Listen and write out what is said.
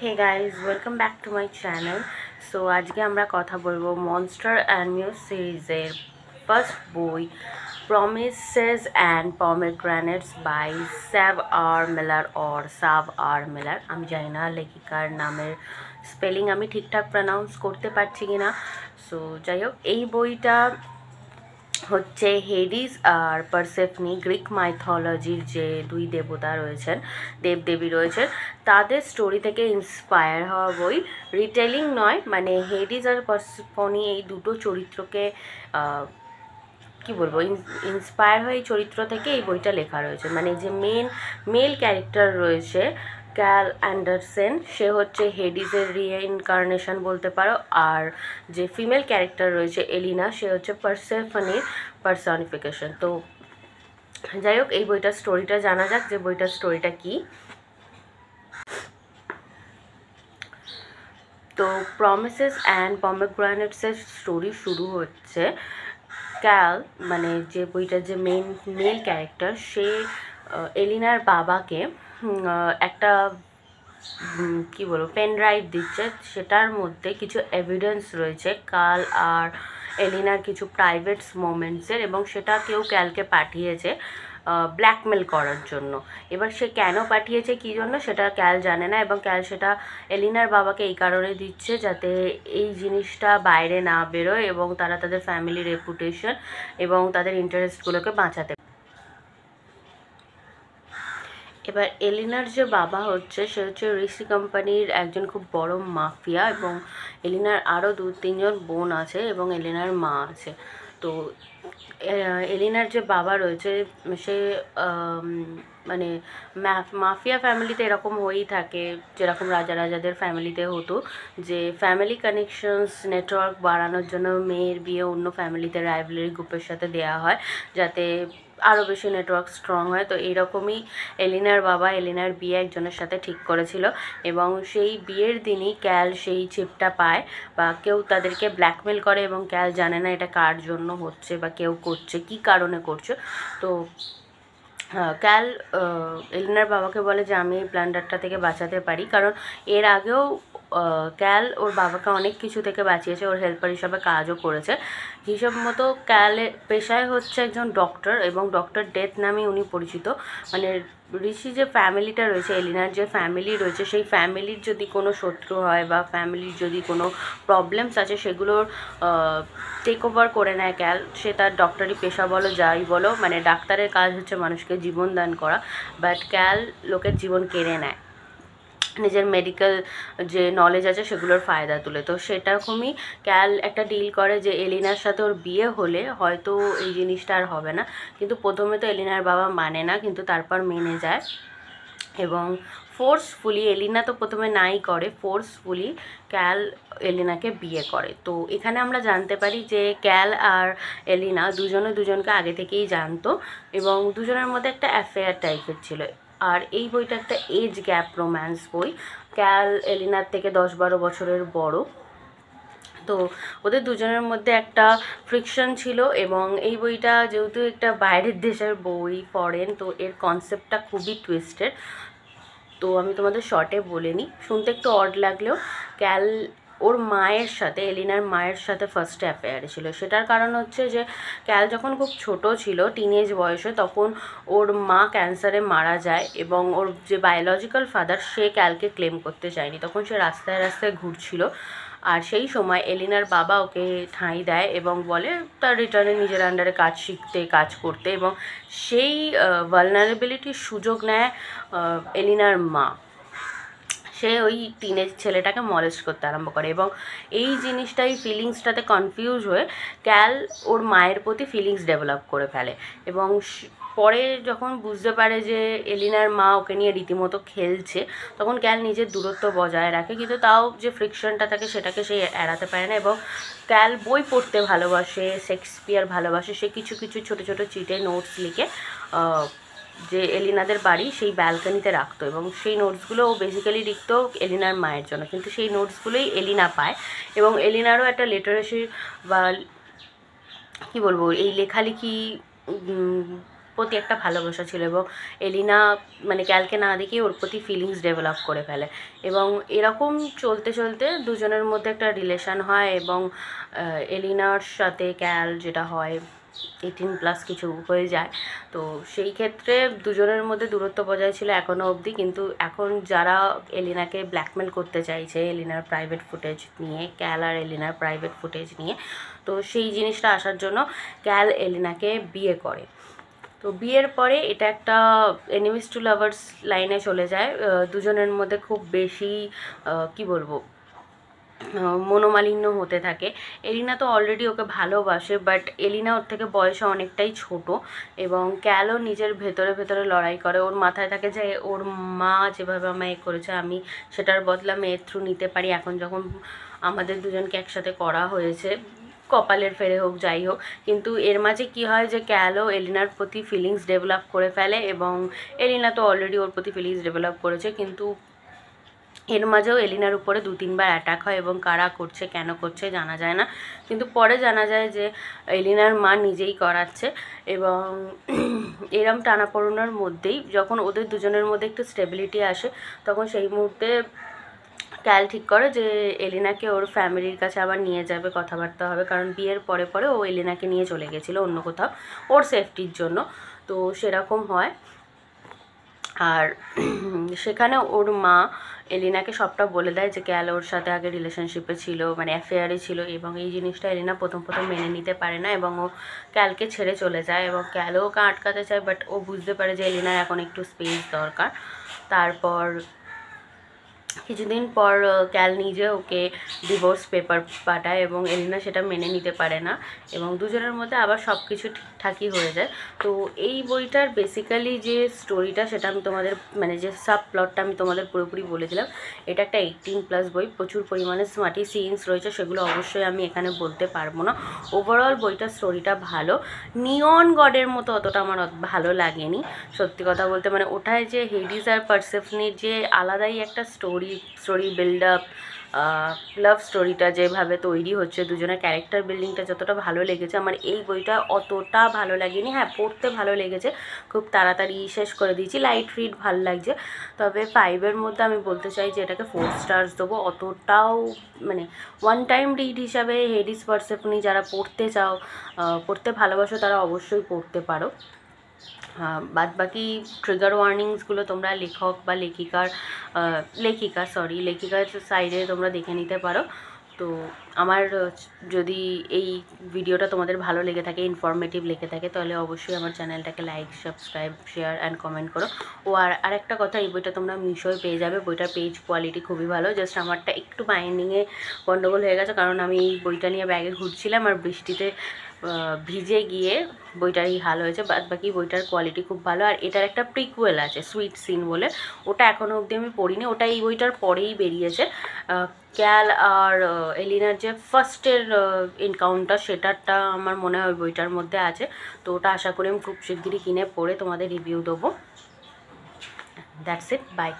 Hey guys, welcome back to my channel. So আজকে আমরা কথা বলবো মনস্টার অ্যান্ড মিউজ সিরিজের ফার্স্ট বই Promises and Pomegranates by Sav R Miller or Sav R Miller. আমি জানি না লেখিকার নামের স্পেলিং আমি ঠিকঠাক প্রনাউন্স করতে পারছি কিনা। সো যাই হোক, এই বইটা হচ্ছে হেডিস আর পারসেফনি, গ্রিক মাইথোলজির যে দুই দেবতা রয়েছেন, দেবদেবী রয়েছেন, তাদের স্টোরি থেকে ইন্সপায়ার হওয়া বই। রিটেলিং নয়, মানে হেডিস আর পারসেফনি এই দুটো চরিত্রকে কি বলবো, ইন্সপায়ার হয়ে এই চরিত্র থেকে এই বইটা লেখা রয়েছে। মানে যে মেল ক্যারেক্টার রয়েছে ক্যাল অ্যান্ডারসেন, সে হচ্ছে হেডিসের রিইনকার্নেশন বলতে পারো, আর যে ফিমেল ক্যারেক্টার রয়েছে এলিনা, সে হচ্ছে পারসেফনির পারসনিফিকেশন। তো যাই হোক, এই বইটার স্টোরিটা জানা যাক যে বইটার স্টোরিটা কী। তো প্রমিসেস অ্যান্ড পমেগ্রানেটসের স্টোরি শুরু হচ্ছে ক্যাল, মানে যে বইটার যে মেল ক্যারেক্টার, সে এলিনার বাবাকে একটা কি বলবো পেন ড্রাইভ দিচ্ছে, সেটার মধ্যে কিছু এভিডেন্স রয়েছে কাল আর এলিনার কিছু প্রাইভেট মোমেন্টসের, এবং সেটা কেউ ক্যালকে পাঠিয়েছে ব্ল্যাকমেল করার জন্য। এবার সে কেন পাঠিয়েছে, কী জন্য, সেটা ক্যাল জানে না, এবং ক্যাল সেটা এলিনার বাবাকে এই কারণে দিচ্ছে যাতে এই জিনিসটা বাইরে না বেরোয় এবং তারা তাদের ফ্যামিলি রেপুটেশন এবং তাদের ইন্টারেস্টগুলোকে বাঁচাতে। এবার এলিনার যে বাবা হচ্ছে, সে হচ্ছে ঋষি কোম্পানির একজন খুব বড় মাফিয়া, এবং এলিনার আরও 2-3 জন বোন আছে এবং এলিনার মা আছে। তো এলিনার যে বাবা রয়েছে, সে মানে মাফিয়া ফ্যামিলিতে এরকম হয়েই থাকে, যেরকম রাজাদের ফ্যামিলিতে হতো, যে ফ্যামিলি কানেকশনস নেটওয়ার্ক বাড়ানোর জন্য মেয়ের বিয়ে অন্য ফ্যামিলিতে রাইভেলারি গ্রুপের সাথে দেওয়া হয় যাতে আরও বেশি নেটওয়ার্ক স্ট্রং হয়। তো এইরকমই এলিনার বাবা এলিনার বিয়ে একজনের সাথে ঠিক করেছিল, এবং সেই বিয়ের দিনই ক্যাল সেই চিপটা পায়, বা কেউ তাদেরকে ব্ল্যাকমেল করে এবং ক্যাল জানে না এটা কার জন্য হচ্ছে বা কেউ করছে, কী কারণে করছে। তো ক্যাল এলিনার বাবাকে বলে যে আমি এই প্ল্যান্ডারটা থেকে বাঁচাতে পারি, কারণ এর আগেও ক্যাল ওর বাবাকে অনেক কিছু থেকে বাঁচিয়েছে, ওর হেল্পার হিসাবে কাজও করেছে। হিসাব মতো ক্যালের পেশায় হচ্ছে একজন ডক্টর, এবং ডক্টর ডেথ নামে উনি পরিচিত। মানে ঋষি যে ফ্যামিলিটা রয়েছে, এলিনার যে ফ্যামিলি রয়েছে, সেই ফ্যামিলির যদি কোনো শত্রু হয় বা ফ্যামিলির যদি কোনো প্রবলেমস আছে, সেগুলোর টেক ওভার করে নেয় ক্যাল। সে তার ডক্টরি পেশা বলো যাই বলো, মানে ডাক্তারের কাজ হচ্ছে মানুষকে জীবন দান করা, বাট ক্যাল লোকের জীবন কেড়ে নেয় নিজের মেডিকেল যে নলেজ আছে সেগুলোর ফায়দা তুলে। তো সেরকমই ক্যাল একটা ডিল করে যে এলিনার সাথে ওর বিয়ে হলে হয়তো এই জিনিসটা আর হবে না, কিন্তু প্রথমে তো এলিনার বাবা মানে না, কিন্তু তারপর মেনে যায়, এবং ফোর্সফুলি, এলিনা তো প্রথমে নাই করে, ফোর্সফুলি ক্যাল এলিনাকে বিয়ে করে। তো এখানে আমরা জানতে পারি যে ক্যাল আর এলিনা দুজনে দুজনকে আগে থেকেই জানতো, এবং দুজনের মধ্যে একটা অ্যাফেয়ার টাইপের ছিল। আর এই বইটা একটা এজ গ্যাপ রোম্যান্স বই, ক্যাল এলিনার থেকে 10-12 বছরের বড়। তো ওদের দুজনের মধ্যে একটা ফ্রিকশন ছিল, এবং এই বইটা যেহেতু একটা বাইরের দেশের বই, ফরেন, তো এর কনসেপ্টটা খুবই টুইস্টেড। তো আমি তোমাদের শর্টে বলে নিই, শুনতে একটু অড লাগলেও ক্যাল ওর মায়ের সাথে, এলিনার মায়ের সাথে ফার্স্টে অ্যাফেয়ারে ছিল। সেটার কারণ হচ্ছে যে ক্যাল যখন খুব ছোট ছিল, টিনেজ বয়সে, তখন ওর মা ক্যান্সারে মারা যায়, এবং ওর যে বায়োলজিক্যাল ফাদার, সে ক্যালকে ক্লেম করতে চায়নি। তখন সে রাস্তায় রাস্তায় ঘুরছিল, আর সেই সময় এলিনার বাবা ওকে ঠাঁই দেয় এবং বলে তার রিটার্নে নিজের আন্ডারে কাজ শিখতে, কাজ করতে, এবং সেই ভালনারেবিলিটির সুযোগ নেয় এলিনার মা। সে ওই টিনেজ ছেলেটাকে মলেস্ট করতে আরম্ভ করে, এবং এই জিনিসটাই ফিলিংসটাতে কনফিউজ হয়ে ক্যাল ওর মায়ের প্রতি ফিলিংস ডেভেলপ করে ফেলে, এবং পরে যখন বুঝতে পারে যে এলিনার মা ওকে নিয়ে রীতিমতো খেলছে, তখন ক্যাল নিজের দূরত্ব বজায় রাখে, কিন্তু তাও যে ফ্রিকশনটা থাকে সেটাকে সে এড়াতে পারে না। এবং ক্যাল বই পড়তে ভালোবাসে, শেক্সপিয়ার ভালোবাসে, সে কিছু কিছু ছোটো ছোটো চিটে নোটস লিখে যে এলিনাদের বাড়ি সেই ব্যালকনিতে রাখতো, এবং সেই নোটসগুলো ও বেসিক্যালি লিখতো এলিনার মায়ের জন্য, কিন্তু সেই নোটসগুলোই এলিনা পায়, এবং এলিনারও একটা লিটারেসি বা কী বলবো, এই লেখালেখি প্রতি একটা ভালোবাসা ছিল এবং এলিনা মানে ক্যালকে না দেখেই ওর প্রতি ফিলিংস ডেভেলপ করে ফেলে এবং এরকম চলতে চলতে দুজনের মধ্যে একটা রিলেশন হয় এবং এলিনার সাথে ক্যাল যেটা হয় 18+ কিছু হয়ে যায়। তো সেই ক্ষেত্রে দুজনের মধ্যে দূরত্ব বজায় ছিল এখনও অবধি, কিন্তু এখন যারা এলিনাকে ব্ল্যাকমেল করতে চাইছে এলিনার প্রাইভেট ফুটেজ নিয়ে, ক্যাল আর এলিনার প্রাইভেট ফুটেজ নিয়ে, তো সেই জিনিসটা আসার জন্য ক্যাল এলিনাকে বিয়ে করে। তো বিয়ের পরে এটা একটা এনিমিস টু লাভার্স লাইনে চলে যায়। দুজনের মধ্যে খুব বেশি কি বলবো মনোমালিন্য হতে থাকে। এলিনা তো অলরেডি ওকে ভালোবাসে, বাট এলিনা ওর থেকে বয়সে অনেকটাই ছোট এবং ক্যালও নিজের ভেতরে ভেতরে লড়াই করে। ওর মাথায় থাকে যে ওর মা যেভাবে আমায় করেছে আমি সেটার বদলা মেয়ের থ্রু নিতে পারি, এখন যখন আমাদের দুজনকে একসাথে করা হয়েছে, কপালের ফেরে হোক যাই হোক। কিন্তু এর মাঝে কি হয় যে ক্যালও এলিনার প্রতি ফিলিংস ডেভেলপ করে ফেলে এবং এলিনা তো অলরেডি ওর প্রতি ফিলিংস ডেভেলপ করেছে, কিন্তু এর মাঝেও এলিনার উপরে 2-3 বার অ্যাটাক হয় এবং কারা করছে কেন করছে জানা যায় না, কিন্তু পরে জানা যায় যে এলিনার মা নিজেই করাচ্ছে। এবং এরম টানাপোড়েনের মধ্যেই যখন ওদের দুজনের মধ্যে একটু স্টেবিলিটি আসে, তখন সেই মুহূর্তে ক্যাল ঠিক করে যে এলিনাকে ওর ফ্যামিলির কাছে আবার নিয়ে যাবে, কথাবার্তা হবে, কারণ বিয়ের পরে পরে ও এলিনাকে নিয়ে চলে গেছিলো অন্য কোথাও ওর সেফটির জন্য। তো সেরকম হয়। আর সেখানে ওর মা এলিনাকে সবটা বলে দেয় যে ক্যাল ওর সাথে আগে রিলেশনশিপে ছিল, মানে অ্যাফেয়ারে ছিল, এবং এই জিনিসটা এলিনা প্রথম প্রথম মেনে নিতে পারে না এবং ও ক্যালকে ছেড়ে চলে যায় এবং ক্যালও ওকে আটকাতে চায়, বাট ও বুঝতে পারে যে এলিনার এখন একটু স্পেস দরকার। তারপর কিছুদিন পর ক্যাল নিজে ওকে ডিভোর্স পেপার পাঠায় এবং এলিনা সেটা মেনে নিতে পারে না এবং দুজনের মধ্যে আবার সব কিছু ঠিকঠাকই হয়ে যায়। তো এই বইটার বেসিক্যালি যে স্টোরিটা সেটা আমি তোমাদের মানে যে সাব প্লটটা আমি তোমাদের পুরোপুরি বলে দিলাম। এটা একটা 18+ বই, প্রচুর পরিমাণে স্মার্টি সিনস রয়েছে, সেগুলো অবশ্যই আমি এখানে বলতে পারবো না। ওভারঅল বইটার স্টোরিটা ভালো। নিয়ন গডের মতো অতটা আমার ভালো লাগেনি সত্যি কথা বলতে, মানে ওটায় যে হেডিস আর পারসেফনির যে আলাদাই একটা স্টোরি বিল্ড আপ, লাভ স্টোরিটা যেভাবে তৈরি হচ্ছে, দুজনের ক্যারেক্টার বিল্ডিংটা যতটা ভালো লেগেছে আমার এই বইটা অতটা ভালো লাগেনি। হ্যাঁ, পড়তে ভালো লেগেছে, খুব তাড়াতাড়ি শেষ করে দিয়েছি, লাইট রিড ভালো লাগছে। তবে 5-এর মধ্যে আমি বলতে চাই যে এটাকে 4 স্টার্স দেবো। অতটাও মানে ওয়ান টাইম রিড হিসাবে হেডিস পারসেফনি যারা পড়তে চাও, পড়তে ভালোবাসো, তারা অবশ্যই পড়তে পারো। বাদ বাকি ট্রিগার ওয়ার্নিংসগুলো তোমরা লেখক বা লেখিকার সাইডে তোমরা দেখে নিতে পারো। তো আমার যদি এই ভিডিওটা তোমাদের ভালো লেগে থাকে, ইনফরমেটিভ লেগে থাকে, তাহলে অবশ্যই আমার চ্যানেলটাকে like, subscribe, share and comment করো। ও আরেকটা কথা, এই বইটা তোমরা মিশোয় পেয়ে যাবে। বইটার পেজ কোয়ালিটি খুবই ভালো, জাস্ট আমারটা একটু বাইন্ডিংয়ে গন্ডগোল হয়ে গেছে, কারণ আমি এই বইটা নিয়ে ব্যাগে ঘুরছিলাম আর বৃষ্টিতে ভিজে গিয়ে বইটার এই হাল হয়েছে। বাদ বাকি বইটার কোয়ালিটি খুব ভালো। আর এটার একটা প্রিকুয়েল আছে সুইট সিন বলে, ওটা এখনও অবধি আমি পড়িনি, ওটা এই বইটার পরেই বেরিয়েছে। ক্যাল আর এলিনার যে ফার্স্টের এনকাউন্টার, সেটারটা আমার মনে হয় ওই বইটার মধ্যে আছে। তো ওটা আশা করি আমি খুব শিগগিরই কিনে পড়ে তোমাদের রিভিউ দেবো। That's it, by.